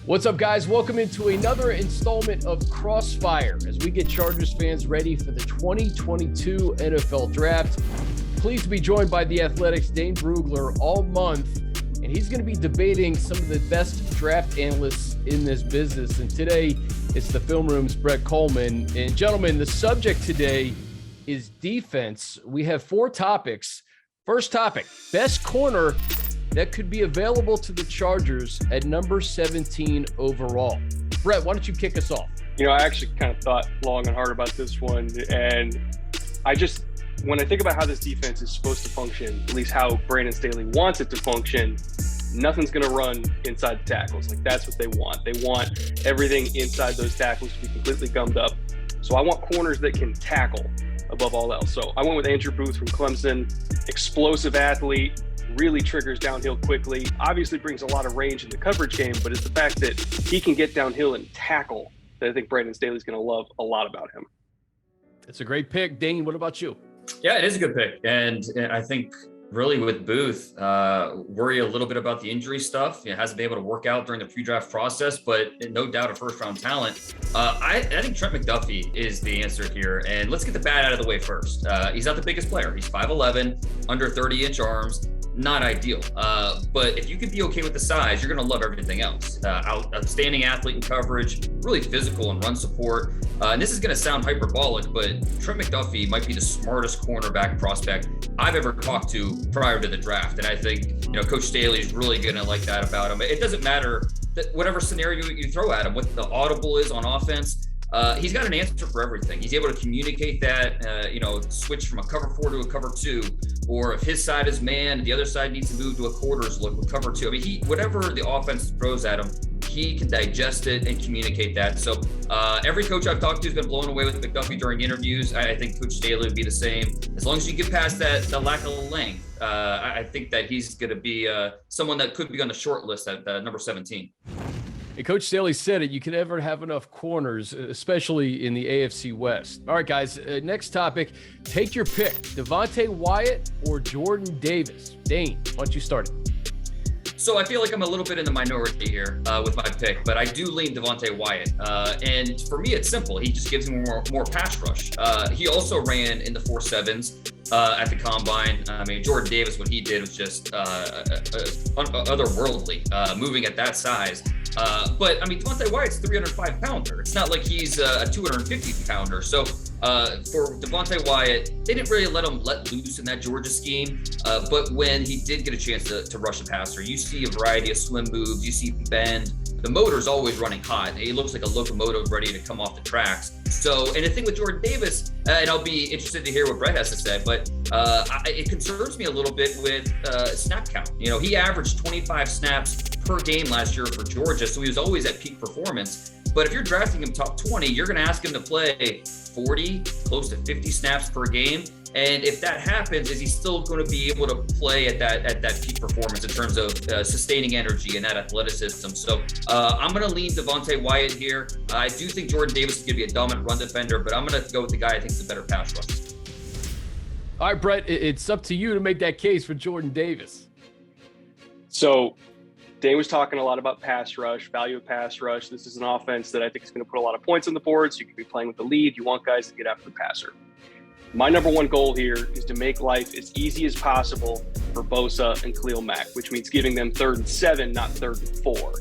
What's up, guys? Welcome into another installment of CrossFire as we get Chargers fans ready for the 2022 NFL Draft. Pleased to be joined by the Athletic's Dane Brugler all month, and he's going to be debating some of the best draft analysts in this business. And today, it's the Film Room's Brett Kollmann. And gentlemen, the subject today is defense. We have 4 topics. First topic, best corner that could be available to the Chargers at number 17 overall. Brett, why don't you kick us off? You know, I actually kind of thought long and hard about this one. And when I think about how this defense is supposed to function, at least how Brandon Staley wants it to function, nothing's going to run inside the tackles. Like, that's what they want. They want everything inside those tackles to be completely gummed up. So I want corners that can tackle above all else. So I went with Andrew Booth from Clemson, explosive athlete, really triggers downhill quickly, obviously brings a lot of range in the coverage game, but it's the fact that he can get downhill and tackle that I think Brandon Staley's going to love a lot about him. It's a great pick. Dane, what about you? Yeah, it is a good pick. And I think really with Booth, worry a little bit about the injury stuff. He hasn't been able to work out during the pre-draft process, but no doubt a first-round talent. I think Trent McDuffie is the answer here. And let's get the bad out of the way first. He's not the biggest player. He's 5'11", under 30-inch arms. Not ideal. But if you can be okay with the size, you're going to love everything else. Outstanding athlete in coverage, really physical and run support. And this is going to sound hyperbolic, but Trent McDuffie might be the smartest cornerback prospect I've ever talked to prior to the draft. And I think, Coach Staley is really going to like that about him. It doesn't matter that whatever scenario you throw at him, what the audible is on offense, he's got an answer for everything. He's able to communicate that, switch from a cover 4 to a cover 2, or if his side is man, the other side needs to move to a quarters look with cover 2. I mean, whatever the offense throws at him, he can digest it and communicate that. So every coach I've talked to has been blown away with McDuffie during interviews. I think Coach Staley would be the same. As long as you get past the lack of length, I think that he's going to be someone that could be on the short list at number 17. And Coach Staley said it, you can never have enough corners, especially in the AFC West. All right, guys, next topic, take your pick, Devonte Wyatt or Jordan Davis. Dane, why don't you start it? So I feel like I'm a little bit in the minority here with my pick, but I do lean Devonte Wyatt. And for me, it's simple. He just gives me more pass rush. He also ran in the 4.7s at the combine. I mean, Jordan Davis, what he did was just otherworldly, moving at that size. But I mean, Devonte Wyatt's 305 pounder. It's not like he's a 250 pounder. So for Devonte Wyatt, they didn't really let him let loose in that Georgia scheme. But when he did get a chance to rush a passer, you see a variety of swim moves, you see bend. The motor's always running hot. He looks like a locomotive ready to come off the tracks. So, and the thing with Jordan Davis, and I'll be interested to hear what Brett has to say, but it concerns me a little bit with snap count. He averaged 25 snaps per game last year for Georgia, so he was always at peak performance. But if you're drafting him top 20, you're going to ask him to play 40, close to 50 snaps per game. And if that happens, is he still going to be able to play at that peak performance in terms of sustaining energy and that athleticism? So I'm going to lean Devonte Wyatt here. I do think Jordan Davis is going to be a dominant run defender, but I'm going to go with the guy I think is a better pass rusher. All right, Brett, it's up to you to make that case for Jordan Davis. So Dane was talking a lot about pass rush, value of pass rush. This is an offense that I think is going to put a lot of points on the board. So you can be playing with the lead. You want guys to get after the passer. My number one goal here is to make life as easy as possible for Bosa and Khalil Mack, which means giving them 3rd and 7, not 3rd and 4.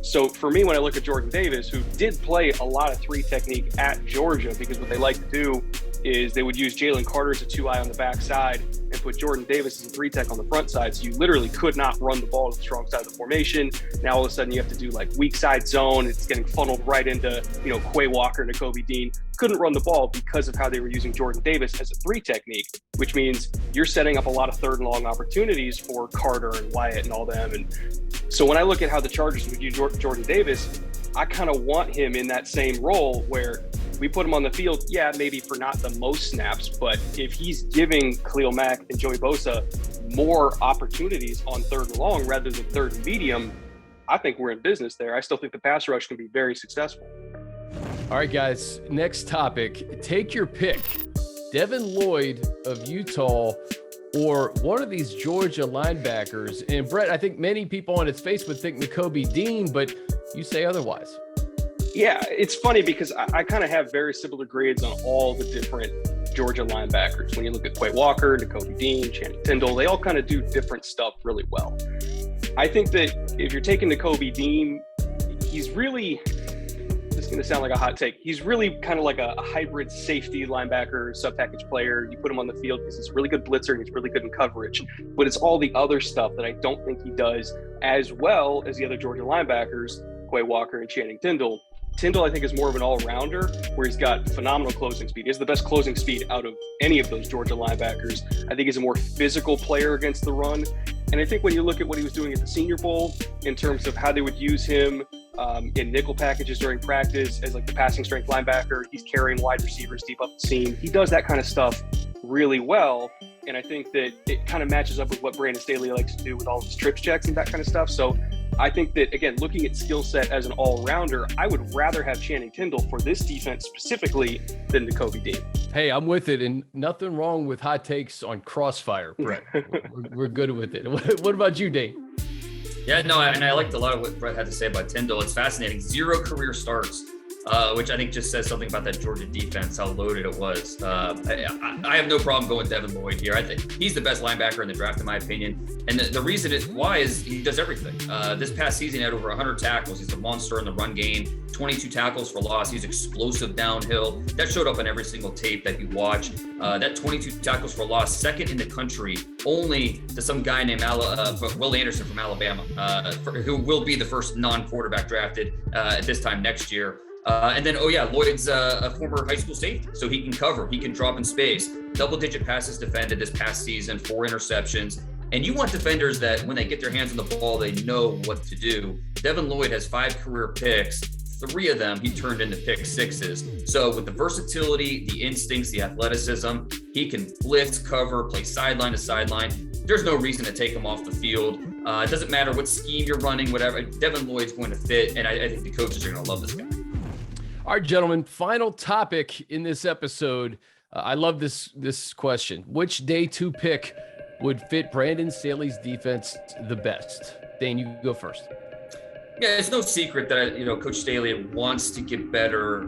So for me, when I look at Jordan Davis, who did play a lot of 3 technique at Georgia, because what they like to do is they would use Jalen Carter as a 2-eye on the backside and put Jordan Davis as a 3-tech on the front side. So you literally could not run the ball to the strong side of the formation. Now all of a sudden you have to do like weak side zone. It's getting funneled right into, Quay Walker, Nakobe Dean. Couldn't run the ball because of how they were using Jordan Davis as a 3 technique, which means you're setting up a lot of 3rd and long opportunities for Carter and Wyatt and all them. And so when I look at how the Chargers would use Jordan Davis, I kind of want him in that same role where we put him on the field, maybe for not the most snaps, but if he's giving Khalil Mack and Joey Bosa more opportunities on 3rd and long rather than 3rd and medium, I think we're in business there. I still think the pass rush can be very successful. All right, guys, next topic. Take your pick. Devin Lloyd of Utah or one of these Georgia linebackers. And Brett, I think many people on its face would think Nakobe Dean, but You say otherwise. Yeah, it's funny because I kind of have very similar grades on all the different Georgia linebackers. When you look at Quay Walker, Nakobe Dean, Channing Tindall, they all kind of do different stuff really well. I think that if you're taking Nakobe Dean, he's really, this is going to sound like a hot take, he's really kind of like a hybrid safety linebacker, sub-package player. You put him on the field because he's a really good blitzer and he's really good in coverage. But it's all the other stuff that I don't think he does as well as the other Georgia linebackers, Quay Walker and Channing Tindall. Tindall, I think, is more of an all-rounder where he's got phenomenal closing speed. He has the best closing speed out of any of those Georgia linebackers. I think he's a more physical player against the run. And I think when you look at what he was doing at the Senior Bowl in terms of how they would use him in nickel packages during practice as like the passing strength linebacker, he's carrying wide receivers deep up the seam. He does that kind of stuff really well. And I think that it kind of matches up with what Brandon Staley likes to do with all of his trips checks and that kind of stuff. So I think that, again, looking at skill set as an all-rounder, I would rather have Channing Tindall for this defense specifically than Nakobe Dean. Hey, I'm with it, and nothing wrong with hot takes on CrossFire, Brett. we're good with it. What about you, Dane? Yeah, no, and I liked a lot of what Brett had to say about Tindall. It's fascinating. 0 career starts, which I think just says something about that Georgia defense, how loaded it was. I have no problem going with Devin Lloyd here. I think he's the best linebacker in the draft, in my opinion. And the reason why is he does everything. This past season, he had over 100 tackles. He's a monster in the run game, 22 tackles for loss. He's explosive downhill. That showed up in every single tape that you watch. That 22 tackles for loss, second in the country, only to some guy named Will Anderson from Alabama, who will be the first non-quarterback drafted at this time next year. And then, Lloyd's a former high school safety, so he can cover, he can drop in space. Double-digit passes defended this past season, 4 interceptions. And you want defenders that when they get their hands on the ball, they know what to do. Devin Lloyd has 5 career picks. 3 of them he turned into pick 6s. So with the versatility, the instincts, the athleticism, he can blitz, cover, play sideline to sideline. There's no reason to take him off the field. It doesn't matter what scheme you're running, whatever. Devin Lloyd's going to fit, and I think the coaches are going to love this guy. All right, gentlemen, final topic in this episode. I love this question. Which day 2 pick would fit Brandon Staley's defense the best? Dane, you go first. Yeah, it's no secret that Coach Staley wants to get better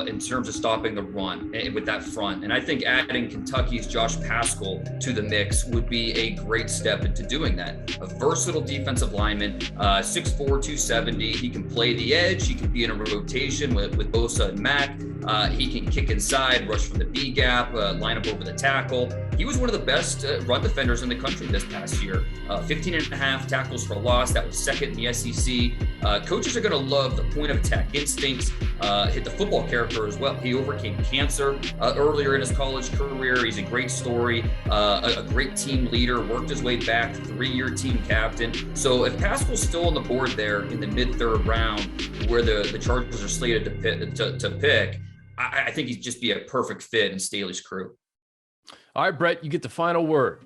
in terms of stopping the run with that front, and I think adding Kentucky's Josh PASCHAL to the mix would be a great step into doing that. A versatile defensive lineman, 6'4", 270. He can play the edge. He can be in a rotation with Bosa and Mack. He can kick inside, rush from the B gap, line up over the tackle. He was one of the best run defenders in the country this past year. 15.5 tackles for loss. That was second in the SEC. Coaches are going to love the point of attack instincts, hit the football character as well. He overcame cancer earlier in his college career. He's a great story, a great team leader, worked his way back, 3-year team captain. So if PASCHAL's still on the board there in the mid-3rd round where the Chargers are slated to pick, I think he'd just be a perfect fit in Staley's crew. All right, Brett, you get the final word.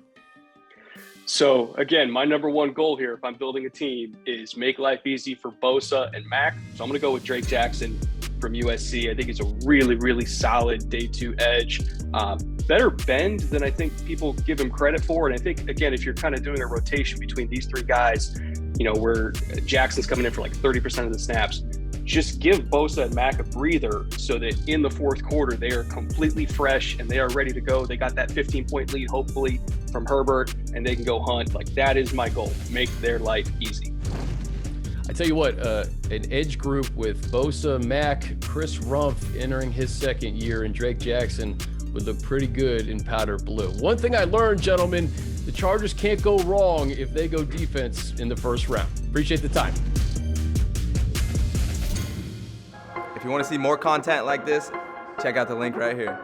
So again, my number 1 goal here, if I'm building a team, is make life easy for Bosa and Mack. So I'm going to go with Drake Jackson from USC. I think he's a really, really solid day 2 edge. Better bend than I think people give him credit for. And I think, again, if you're kind of doing a rotation between these 3 guys, where Jackson's coming in for like 30% of the snaps, just give Bosa and Mack a breather so that in the 4th quarter, they are completely fresh and they are ready to go. They got that 15-point lead, hopefully, from Herbert, and they can go hunt. Like, that is my goal, make their life easy. I tell you what, an edge group with Bosa, Mack, Chris Rumph entering his 2nd year, and Drake Jackson would look pretty good in powder blue. One thing I learned, gentlemen, the Chargers can't go wrong if they go defense in the 1st round. Appreciate the time. If you want to see more content like this, check out the link right here.